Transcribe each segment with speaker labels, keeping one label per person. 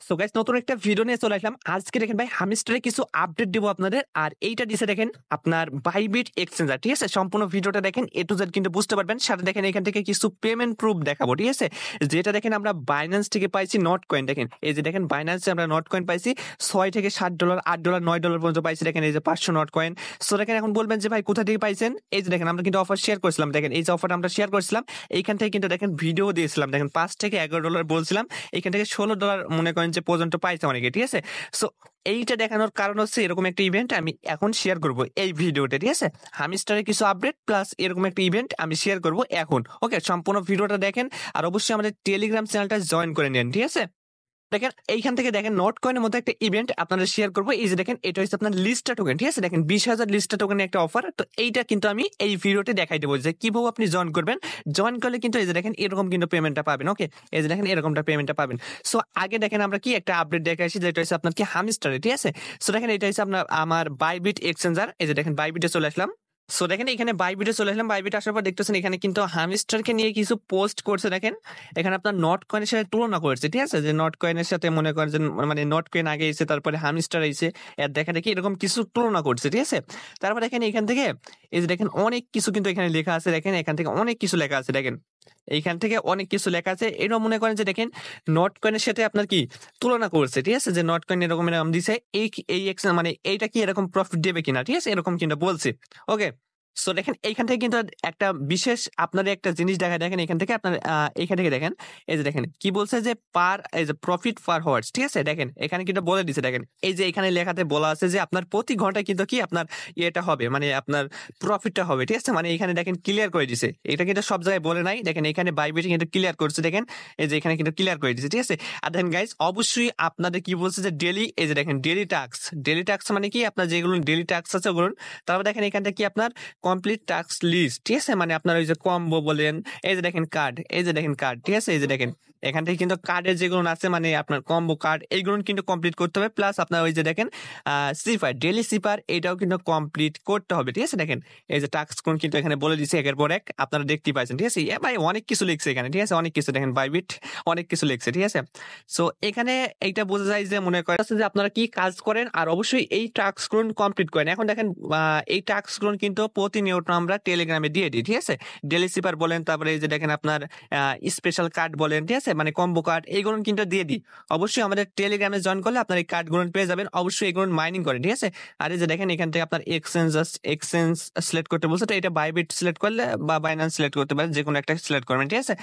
Speaker 1: So guys নতুন একটা video নিয়ে চলে আসলাম। আজকে দেখেন ভাই হামিস্টারে কিছু আপডেট দিব আপনাদের। আর এইটা দিছে দেখেন আপনার বাইবিট এক্সচেঞ্জার, ঠিক আছে? সম্পূর্ণ ভিডিওটা দেখেন এ টু জেড কিন্তু বুঝতে পারবেন। সাথে দেখেন এখান থেকে কিছু পেমেন্ট প্রুফ দেখাবো, ঠিক আছে? যেটা দেখেন আমরা বাইন্যান্স থেকে পাইছি নট কয়েন। দেখেন এই যে দেখেন বাইন্যান্সে আমরা নট কয়েন পাইছি $6 থেকে $7, $8, $9 পর্যন্ত পাইছি। দেখেন এই যে 500 নট কয়েন। সো দেখেন এখন বলবেন যে ভাই কোথা থেকে পাইছেন। এই যে দেখেন আমরা কিন্তু অফার শেয়ার করেছিলাম। দেখেন এই যে অফারটা আমরা শেয়ার করেছিলাম, এইখান থেকে কিন্তু দেখেন ভিডিও দিয়েছিলাম। দেখেন $5 থেকে $11 বলছিলাম, এখান থেকে $16 মনে করেন যে পর্যন্ত পাইছে অনেকে, ঠিক আছে? সো এইটা দেখানোর কারণ হচ্ছে এরকম একটা ইভেন্ট আমি এখন শেয়ার করব এই ভিডিওতে, ঠিক আছে? হামিস্টারের কিছু আপডেট প্লাস এরকম একটা ইভেন্ট আমি শেয়ার করব এখন। ওকে, সম্পূর্ণ ভিডিওটা দেখেন আর অবশ্যই আমাদের টেলিগ্রাম চ্যানেলটা জয়েন করে নেন, ঠিক আছে? দেখেন এইখান থেকে দেখেন নট কয়েনের মধ্যে একটা ইভেন্ট আপনাদের শেয়ার করবো। এই যে দেখেন এটা হচ্ছে আপনার লিস্টা টোকেন, ঠিক আছে? দেখেন 20,000 লিস্টা টোকেনের একটা অফার। তো এইটা কিন্তু আমি এই ভিডিওতে দেখাই দেবো যে কিভাবে আপনি জয়েন করবেন। জয়েন করলে কিন্তু এই যে দেখেন এরকম কিন্তু পেমেন্টটা পাবেন। ওকে, এই যে দেখেন এরকমটা পেমেন্টটা পাবেন। সো আগে দেখেন আমরা কি একটা আপডেট দেখে আসি, যেটা হচ্ছে আপনার কি হামিস্টারে, ঠিক আছে? সো দেখেন এটা হচ্ছে আপনার আমার বাইবিট এক্সচেঞ্জার। এই যে দেখেন বাইবিটে চলে আসলাম। সো দেখেন এখানে বাইবিটে চলে আসলাম। বাইবিটে আসার পর দেখতেছেন এখানে কিন্তু হামিস্টারকে নিয়ে কিছু পোস্ট করছে। দেখেন এখানে আপনার নট কয়েনের সাথে তুলনা করেছে, ঠিক আছে? যে নট কয়েনের সাথে মনে করেন যে মানে নট কয়েন আগে এসে তারপরে হামিস্টার এসে এর দেখা দেখি এরকম কিছু তুলনা করছে, ঠিক আছে? তারপর দেখেন এখান থেকে এই যে দেখেন অনেক কিছু কিন্তু এখানে লেখা আছে। দেখেন এখান থেকে অনেক কিছু লেখা আছে। দেখেন এইখান থেকে অনেক কিছু লেখা আছে। এটাও মনে করেন যে দেখেন নট কয়েনের সাথে আপনার কি তুলনা করছে, ঠিক আছে? যে নট কয়েন এরকম এরকম দিছে, এই মানে এইটা কি এরকম প্রফিট দেবে কিনা, ঠিক আছে? এরকম কিন্তু বলছে। ওকে, সো দেখেন এইখান থেকে কিন্তু একটা বিশেষ আপনাদের একটা জিনিস দেখা। দেখেন এখান থেকে আপনার এখান থেকে দেখেন এই যে দেখেন কি বলছে যে এই যে প্রফিট পার হাওয়ার্স, ঠিক আছে? দেখেন এখানে কিন্তু বলে দিছে। দেখেন এই যে এখানে লেখাতে বলা আছে যে আপনার প্রতি ঘন্টায় কিন্তু কি আপনার ইয়েটা হবে, মানে আপনার প্রফিটটা হবে, ঠিক আছে? মানে এখানে দেখেন ক্লিয়ার করে দিছে। এটা কিন্তু সব জায়গায় বলে নাই। দেখেন এখানে বাইবিটে কিন্তু ক্লিয়ার করছে। দেখেন এই যে এখানে কিন্তু ক্লিয়ার করে দিছে, ঠিক আছে? আর দেখেন গাইস অবশ্যই আপনাদের কি বলছে যে ডেলি, এই যে দেখেন ডেলি টাস্ক মানে কি আপনার যেগুলো ডেলি টাস্ক আছে ওগুলো। তারপর দেখেন এখানটা কি আপনার কমপ্লিট টাস্ক লিস্ট, ঠিক আছে? মানে আপনার ওই যে কম্বো বলেন, এই যে দেখেন কার্ড, এই যে দেখেন কার্ড, ঠিক আছে? এই যে দেখেন এখান থেকে কিন্তু কার্ডের যেগুলো আছে মানে আপনার কম্বো কার্ড এইগুলো কিন্তু কমপ্লিট করতে হবে। প্লাস আপনার ওই যে দেখেন সিপার, ডেলি সিপার এটাও কিন্তু কমপ্লিট করতে হবে, ঠিক আছে? দেখেন এই যে টাস্ক কোন কিন্তু এখানে বলে দিচ্ছে একের পর এক, আপনারা দেখতে পাচ্ছেন, ঠিক আছে? ভাই অনেক কিছু লিখছে এখানে, ঠিক আছে? অনেক কিছু দেখেন বাইবিট অনেক কিছু লিখছে, ঠিক আছে? সো এখানে এইটা বোঝা যায় যে মনে করেন যে আপনারা কি কাজ করেন আর অবশ্যই এই টাস্ক গুলো কমপ্লিট করেন। এখন দেখেন এই টাস্ক গুলো কিন্তু প্রতিনিয়ত আমরা টেলিগ্রামে দিয়ে দিই, ঠিক আছে? ডেলি সিপার বলেন, তারপরে এই যে দেখেন আপনার স্পেশাল কার্ড বলেন, ঠিক আছে? মানে কম্বো কার্ড এইগুলো কিন্তু দিয়ে দিই। অবশ্যই আমাদের টেলিগ্রামে জয়েন করলে আপনার এই কার্ড গুলো পেয়ে যাবেন। অবশ্যই এগুলো মাইনিং করেন, ঠিক আছে? আর এই যে দেখেন এখান থেকে আপনার এক্সচেঞ্জ সিলেক্ট করতে বলছে। তো এটা বাইবিট সিলেক্ট করলে বা বাইন্যান্স সিলেক্ট করতে পারেন, যে কোনো একটা সিলেক্ট করবেন, ঠিক আছে?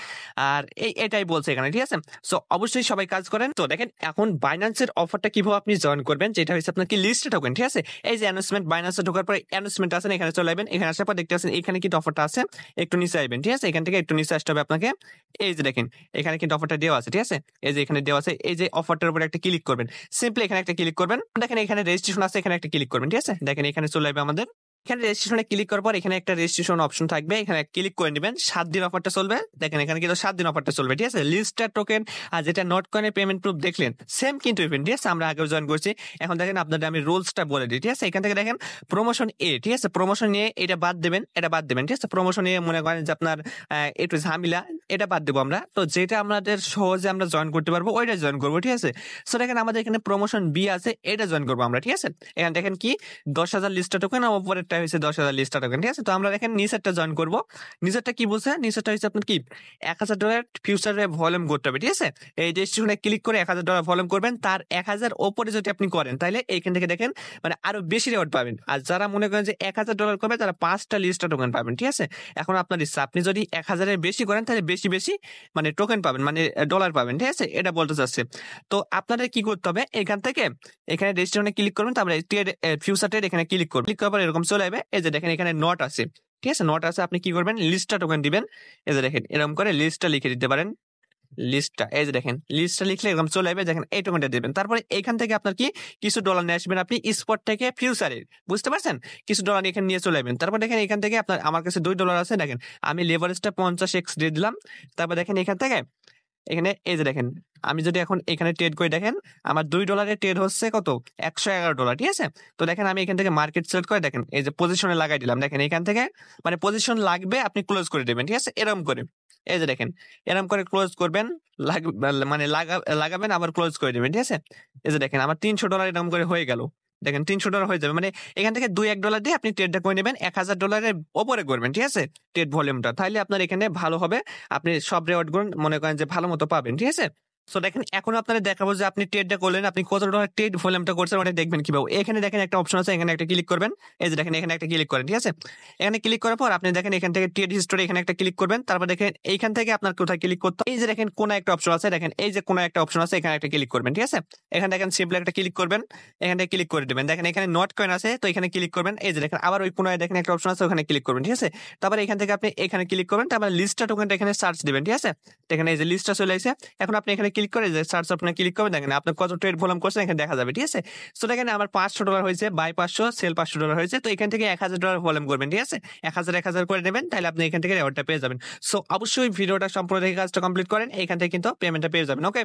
Speaker 1: আর এটাই বলছে এখানে, ঠিক আছে? সো অবশ্যই সবাই কাজ করেন। তো দেখেন এখন বাইন্যান্সের অফারটা কিভাবে আপনি জয়েন করবেন, যেটা হচ্ছে আপনার কি লিস্টে ঢোকেন, ঠিক আছে? এই যে অ্যানাউন্সমেন্ট, বাইন্যান্সে ঢোকার পরে অ্যানাউন্সমেন্ট আছে, এখানে চলে আসবেন। এখানে আসার পর দেখতে পাচ্ছেন এখানে কিন্তু অফারটা আছে, একটু নিচে আসবেন, ঠিক আছে? এখান থেকে একটু নিচে আসতে হবে আপনাকে। এই যে দেখেন এখানে কিন্তু অফারটা দেওয়া আছে, ঠিক আছে? এই যে এখানে দেওয়া আছে, এই যে অফারটার উপরে একটা ক্লিক করবেন। সিম্পলি এখানে একটা ক্লিক করবেন। দেখেন এখানে রেজিস্ট্রেশন আছে, এখানে একটা ক্লিক করবেন, ঠিক আছে? দেখেন এখানে চলে আসবে আমাদের। এখানে রেজিস্ট্রেশনে ক্লিক করার পর এখানে একটা রেজিস্ট্রেশন অপশন থাকবে, এখানে ক্লিক করে নেবেন। 7 দিন অফারটা চলবে। দেখেন এখানে কিন্তু 7 দিন অফারটা চলবে, ঠিক আছে? লিস্টার টোকেন আর যেটা নট কয়েনের পেমেন্ট প্রুফ দেখলেন সেম কিন্তু ইভেন্ট, ঠিক আছে? আমরা আগেও জয়েন করছি। এখন দেখেন আপনাদের আমি রুলসটা বলে দিই, ঠিক আছে? এখান থেকে দেখেন প্রমোশন ঠিক আছে? প্রমোশন নিয়ে এটা বাদ দেবেন, এটা বাদ দেবেন, ঠিক আছে? প্রমোশন নিয়ে মনে করেন যে আপনার একটু ঝামেলা, এটা বাদ দেবো আমরা। তো যেটা আমাদের সহজে আমরা জয়েন করতে পারবো ওইটা জয়েন করবো, ঠিক আছে? সো দেখেন আমাদের এখানে প্রমোশন আছে, এটা জয়েন করবো আমরা, ঠিক আছে? এখানে দেখেন কি 10,000 লিস্টার টোকেন আর উপরেরটা হয়েছে 10,000 লিস্টার টোকেন, ঠিক আছে? তো আমরা দেখেন নিচেরটা জয়েন করবো। নিচেরটা কি বলছে? নিচেরটা হচ্ছে আপনার কি $1,000 ফিউচারে ভলিউম করতে হবে, ঠিক আছে? এই রেজিস্ট্রেশনে ক্লিক করে $1,000 ভলিউম করবেন। তার 1,000 ওপরে যদি আপনি করেন তাহলে এইখান থেকে দেখেন মানে আরো বেশি রিওয়ার্ড পাবেন। আর যারা মনে করেন যে $1,000 করবে তারা 5টা লিস্টার টোকেন পাবেন, ঠিক আছে? এখন আপনার ইচ্ছা, আপনি যদি 1,000-এর বেশি করেন তাহলে বেশি বেশি মানে টোকেন পাবেন, মানে ডলার পাবেন, ঠিক আছে? এটা বলতে চাচ্ছে। তো আপনাদের কি করতে হবে, এখান থেকে এখানে রেজিস্ট্রেশনে ক্লিক করবেন, তারপরে ফিউচার ট্রেড এখানে ক্লিক করবেন। ক্লিক করার পর এরকম চলে আসবে। এই যে দেখেন এখানে নট আছে, ঠিক আছে? নট আছে, আপনি কি করবেন লিস্টটা টোকেন দিবেন। এই যে দেখেন এরকম করে লিস্টটা লিখে দিতে পারেন। লিস্টটা এই যে দেখেন লিস্টটা লিখলে এরকম চলে আসবে। দেখেন এই টোকেনটা দিবেন। তারপরে এখান থেকে আপনার কি কিছু ডলার নিয়ে আসবেন আপনি স্পট থেকে ফিউচারে, বুঝতে পারছেন? কিছু ডলার এখানে নিয়ে চলে আসবেন। তারপর দেখেন এখান থেকে আপনার আমার কাছে $2 আছে। দেখেন আমি লেভারেজটা 50x দিয়ে দিলাম। তারপর দেখেন এখান থেকে এখানে এই যে দেখেন আমি যদি এখন এখানে ট্রেড করে দেখেন আমার $2 ট্রেড হচ্ছে কত $111, ঠিক আছে? তো দেখেন আমি এখান থেকে মার্কেট সিলেক্ট করে দেখেন এই যে পজিশনে লাগাই দিলাম। দেখেন এখান থেকে মানে পজিশন লাগবে আপনি ক্লোজ করে দেবেন, ঠিক আছে? এরকম করে এই যে দেখেন এরকম করে ক্লোজ করবেন, মানে লাগাবেন আবার ক্লোজ করে দিবেন, ঠিক আছে? এই যে দেখেন আমার $300 এরকম করে হয়ে গেল। দেখেন $300 হয়ে যাবে, মানে এখান থেকে $2-1 দিয়ে আপনি ট্রেডটা করে নেবেন, $1000 ওপরে করবেন, ঠিক আছে? ট্রেড ভলিউমটা, তাহলে আপনার এখানে ভালো হবে, আপনি সব রেওয়ার্ড গুলো মনে করেন যে ভালো মতো পাবেন, ঠিক আছে? সো দেখেন এখন আপনাদের দেখাবো যে আপনি ট্রেডটা করলেন, আপনি কত ডলার ট্রেড ভলিউমটা করছেন ওটা দেখবেন কিভাবে। এখানে দেখেন একটা অপশন আছে, এখানে একটা ক্লিক করবেন। এই যে দেখেন এখানে একটা ক্লিক করেন, ঠিক আছে? এখানে ক্লিক করার পর আপনি দেখেন এখান থেকে ট্রেড হিস্টোরি এখানে একটা ক্লিক করবেন। তারপর দেখেন এইখান থেকে আপনার কোথায় ক্লিক করতে হবে? এই যে দেখেন কোন একটা অপশন আছে, দেখেন এই যে কোন একটা অপশন আছে, এখানে একটা ক্লিক করবেন, ঠিক আছে? এখানে দেখেন সিম্পলি একটা ক্লিক করবেন, এখান থেকে ক্লিক করে দিবেন। দেখেন এখানে নট কয়েন আছে, তো এখানে ক্লিক করবেন। এই যে দেখেন আবার ওই কোনায় দেখেন একটা অপশন আছে, ওখানে ক্লিক করবেন, ঠিক আছে? তারপর এখান থেকে আপনি এখানে ক্লিক করবেন, তারপর লিস্টটা টোকেনটা এখানে সার্চ দিবেন, ঠিক আছে? দেখেন এই যে লিস্টটা চলে আসছে। এখন আপনি এখানে ক্লিক করে যে সার্চ অপশনে ক্লিক করবেন, দেখেন আপনি কত ট্রেড ভলিউম করছেন এখানে দেখা যাবে, ঠিক আছে? সো দেখেন আমার $500 হয়েছে, বাই 500, সেল $500 হয়েছে। তো এখান থেকে $1000 ভলিউম করবেন, ঠিক আছে? 1000 করে নেবেন, তাহলে আপনি এখান থেকে রেওয়ার্ডটা পেয়ে যাবেন। সো অবশ্যই ভিডিওটা সম্পূর্ণ দেখে কাজটা কমপ্লিট করেন, এখান থেকে কিন্তু পেমেন্টটা পেয়ে যাবেন। ওকে।